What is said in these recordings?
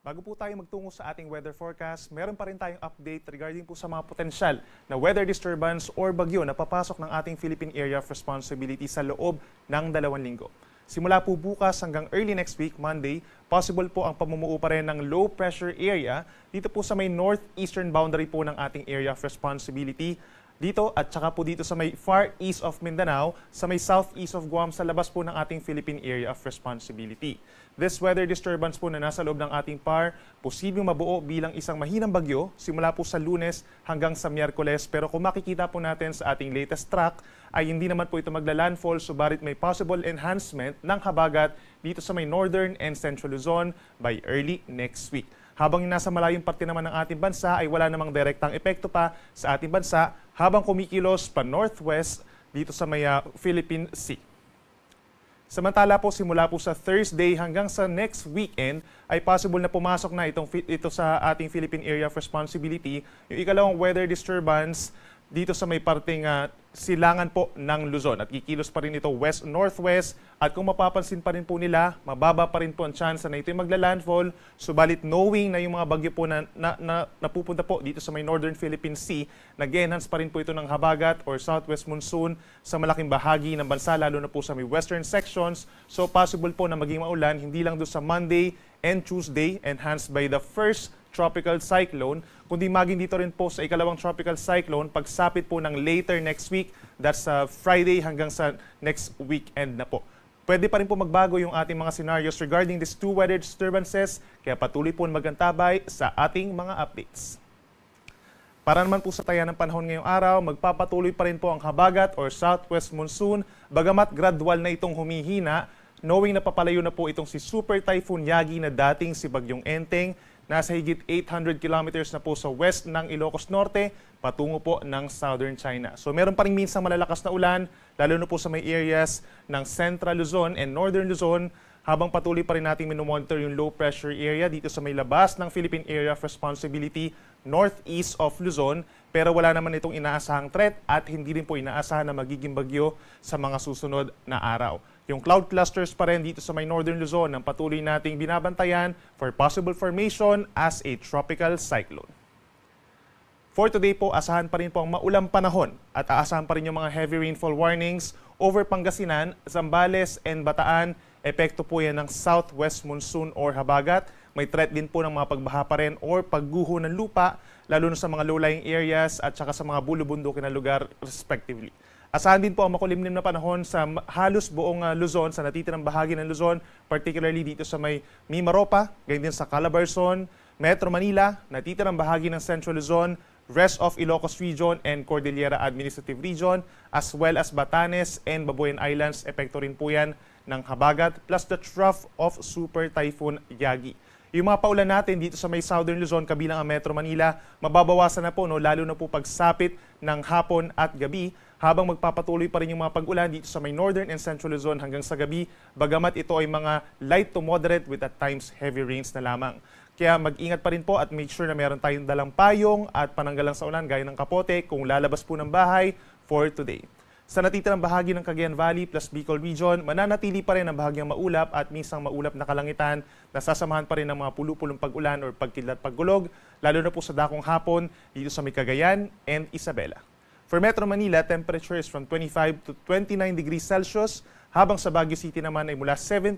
Bago po tayo magtungo sa ating weather forecast, meron pa rin tayong update regarding po sa mga potensyal na weather disturbance or bagyo na papasok ng ating Philippine Area of Responsibility sa loob ng 2 linggo. Simula po bukas hanggang early next week, Monday, possible po ang pamumuo pa rin ng low pressure area dito po sa may northeastern boundary po ng ating area of responsibility. Dito at saka po dito sa may far east of Mindanao, sa may southeast of Guam sa labas po ng ating Philippine Area of Responsibility. This weather disturbance po na nasa loob ng ating PAR, posibleng mabuo bilang isang mahinang bagyo simula po sa Lunes hanggang sa Miyerkules. Pero kung makikita po natin sa ating latest track, ay hindi naman po ito magla-landfall, subalit may possible enhancement ng habagat dito sa may northern and central Luzon by early next week. Habang nasa malayong parte naman ng ating bansa ay wala namang direktang epekto pa sa ating bansa habang kumikilos pa northwest dito sa may Philippine Sea. Samantala po, simula po sa Thursday hanggang sa next weekend ay possible na pumasok na ito sa ating Philippine Area of Responsibility, yung ikalawang weather disturbance dito sa may parting silangan po ng Luzon. At kikilos pa rin ito west-northwest at kung mapapansin pa rin po nila, mababa pa rin po ang chance na ito yung magla-landfall. Subalit knowing na yung mga bagyo po na napupunta po dito sa may northern Philippine Sea, nag-enhance pa rin po ito ng habagat or southwest monsoon sa malaking bahagi ng bansa, lalo na po sa may western sections. So possible po na maging maulan, hindi lang doon sa Monday and Tuesday, enhanced by the first tropical cyclone, kundi maging dito rin po sa ikalawang tropical cyclone pagsapit po ng later next week, that's Friday hanggang sa next weekend na po. Pwede pa rin po magbago yung ating mga scenarios regarding these two weather disturbances, kaya patuloy po magantabay sa ating mga updates. Para naman po sa taya ng panahon ngayong araw, magpapatuloy pa rin po ang habagat or southwest monsoon, bagamat gradual na itong humihina, knowing na papalayo na po itong si Super Typhoon Yagi na dating si Bagyong Enteng. Nasa higit 800 kilometers na po sa west ng Ilocos Norte, patungo po ng southern China. So meron pa rin minsang malalakas na ulan, lalo na po sa may areas ng Central Luzon and Northern Luzon, habang patuloy pa rin natin minomonitor yung low pressure area dito sa may labas ng Philippine Area of Responsibility, northeast of Luzon, pero wala naman itong inaasahang threat at hindi rin po inaasahan na magiging bagyo sa mga susunod na araw. Yung cloud clusters pa rin dito sa may northern Luzon ang patuloy nating binabantayan for possible formation as a tropical cyclone. For today po, asahan pa rin po ang maulang panahon at aasahan pa rin yung mga heavy rainfall warnings over Pangasinan, Zambales, and Bataan. Epekto po yan ng southwest monsoon or habagat. May threat din po ng mga pagbaha pa rin or pagguho ng lupa, lalo na sa mga low-lying areas at saka sa mga bulubundukin na lugar respectively. Asahan din po ang makulimlim na panahon sa halos buong Luzon, sa natitirang bahagi ng Luzon, particularly dito sa may Mimaropa, ganyan din sa Calabarzon, Metro Manila, natitirang bahagi ng Central Luzon, rest of Ilocos Region and Cordillera Administrative Region, as well as Batanes and Babuyan Islands. Epekto rin po yan ng habagat plus the trough of Super Typhoon Yagi. Yung mga paulan natin dito sa may Southern Luzon, kabilang ang Metro Manila, mababawasan na po, lalo na po pagsapit ng hapon at gabi, habang magpapatuloy pa rin yung mga pag-ulan dito sa may Northern and Central Luzon hanggang sa gabi, bagamat ito ay mga light to moderate with at times heavy rains na lamang. Kaya mag-ingat pa rin po at make sure na meron tayong dalang payong at pananggalang sa ulan gaya ng kapote kung lalabas po ng bahay for today. Sa natitirang bahagi ng Cagayan Valley plus Bicol Region, mananatili pa rin ang bahagyang maulap at minsang maulap na kalangitan na sasamahan pa rin ng mga pulupulong pag-ulan or pagkidlat paggulog, lalo na po sa dakong hapon dito sa may Cagayan and Isabela. For Metro Manila, temperature is from 25 to 29 degrees Celsius, habang sa Baguio City naman ay mula 17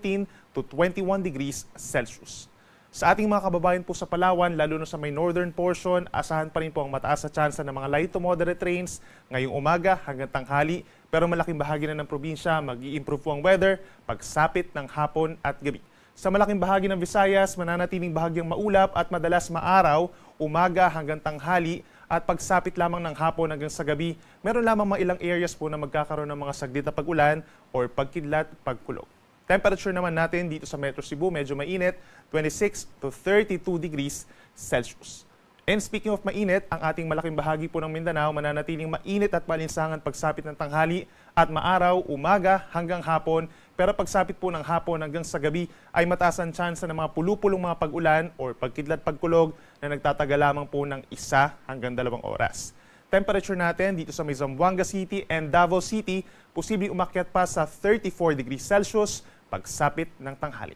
to 21 degrees Celsius. Sa ating mga kababayan po sa Palawan, lalo na sa may northern portion, asahan pa rin po ang mataas na tsansa ng mga light to moderate rains ngayong umaga hanggang tanghali, pero malaking bahagi na ng probinsya mag-i-improve po ang weather pagsapit ng hapon at gabi. Sa malaking bahagi ng Visayas, mananatiling bahagyang maulap at madalas maaraw, umaga hanggang tanghali, at pagsapit lamang ng hapon hanggang sa gabi, meron lamang mga ilang areas po na magkakaroon ng mga saglit na pag-ulan or pagkidlat, pagkulog. Temperature naman natin dito sa Metro Cebu, medyo mainit, 26 to 32 degrees Celsius. And speaking of mainit, ang ating malaking bahagi po ng Mindanao mananatiling mainit at malinsangan pagsapit ng tanghali at maaraw, umaga hanggang hapon. Pero pagsapit po ng hapon hanggang sa gabi ay mataas ang tsansa ng mga pulupulong mga pag-ulan or pagkidlat pagkulog na nagtatagal lamang po ng 1 hanggang 2 oras. Temperature natin dito sa may Zamboanga City and Davao City, posibleng umakyat pa sa 34 degrees Celsius pagsapit ng tanghali.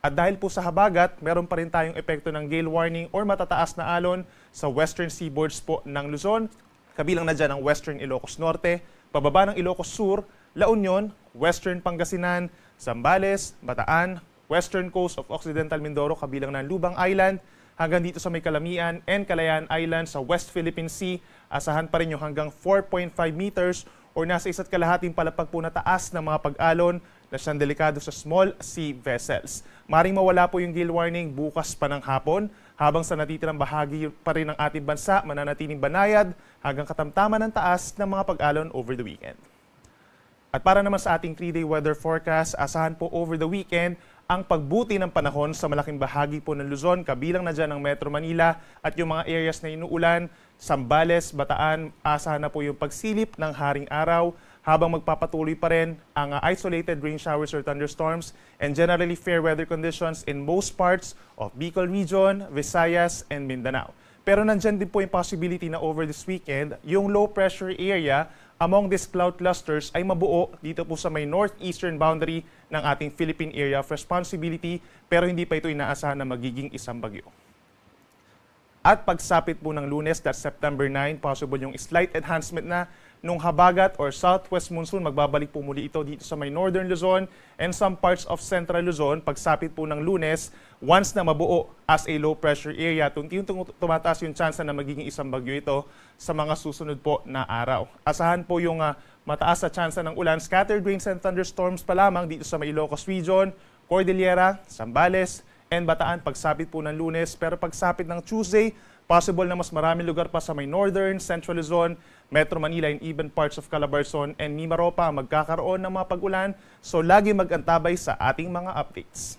At dahil po sa habagat, meron pa rin tayong epekto ng gale warning or matataas na alon sa western seaboards po ng Luzon. Kabilang na dyan ang western Ilocos Norte, pababa ng Ilocos Sur, La Union, western Pangasinan, Zambales, Bataan, western coast of Occidental Mindoro kabilang ng Lubang Island, hanggang dito sa may Calamian and Kalayaan Island sa West Philippine Sea. Asahan pa rin yung hanggang 4.5 meters or nasa 1.5 palapag po na taas ng mga pag-alon na siyang delikado sa small sea vessels. Maring mawala po yung gale warning bukas pa ng hapon, habang sa natitirang bahagi pa rin ng ating bansa mananatiling banayad hanggang katamtaman ng taas ng mga pag-alon over the weekend. At para naman sa ating 3-day weather forecast, asahan po over the weekend ang pagbuti ng panahon sa malaking bahagi po ng Luzon, kabilang na dyan ang Metro Manila at yung mga areas na inuulan, Zambales, Bataan, asahan na po yung pagsilip ng haring araw habang magpapatuloy pa rin ang isolated rain showers or thunderstorms and generally fair weather conditions in most parts of Bicol Region, Visayas, and Mindanao. Pero nandyan din po yung possibility na over this weekend, yung low pressure area among these cloud clusters ay mabuo dito po sa may northeastern boundary ng ating Philippine Area of Responsibility, pero hindi pa ito inaasahan na magiging isang bagyo. At pagsapit po ng Lunes, that's September 9, possible yung slight enhancement na nung habagat or southwest monsoon. Magbabalik po muli ito dito sa may northern Luzon and some parts of central Luzon. Pagsapit po ng Lunes, once na mabuo as a low pressure area, tunti-unting tumataas yung chance na magiging isang bagyo ito sa mga susunod po na araw. Asahan po yung mataas sa chance ng ulan, scattered rains and thunderstorms pa lamang dito sa may Ilocos Region, Cordillera, Zambales, and Bataan pagsapit po ng Lunes. Pero pagsapit ng Tuesday, possible na mas maraming lugar pa sa may northern, central Luzon, Metro Manila, and even parts of Calabarzon and Mimaropa magkakaroon ng mga pag-ulan. So lagi mag-antabay sa ating mga updates.